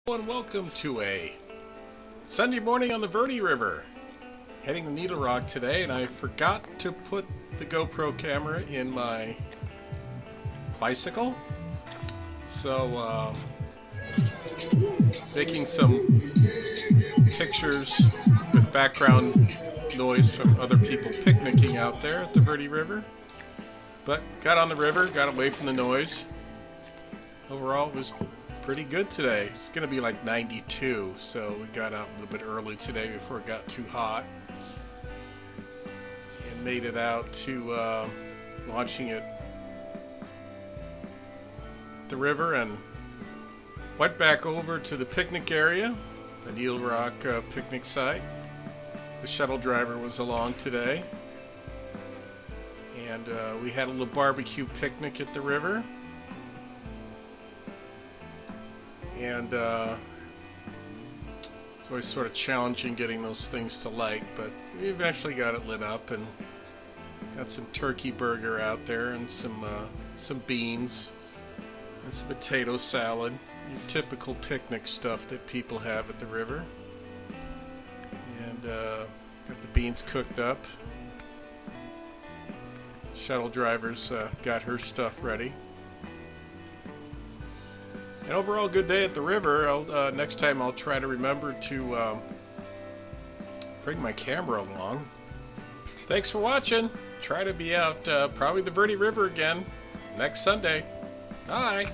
And welcome to a Sunday morning on the Verde River. Heading to Needle Rock today, and I forgot to put the GoPro camera in my bicycle. So, making some pictures with background noise from other people picnicking out there at the Verde River. But got on the river, got away from the noise. Overall, it was pretty good today. It's going to be like 92, so we got out a little bit early today before it got too hot. And made it out to launching at the river and went back over to the picnic area, the Needle Rock picnic site. The shuttle driver was along today. And we had a little barbecue picnic at the river. And it's always sort of challenging getting those things to light, but we eventually got it lit up and got some turkey burger out there and some beans and some potato salad, your typical picnic stuff that people have at the river. And got the beans cooked up. Shuttle driver's got her stuff ready. An overall good day at the river. Next time I'll try to remember to bring my camera along. Thanks for watching. Try to be out probably the Verde River again next Sunday. Bye.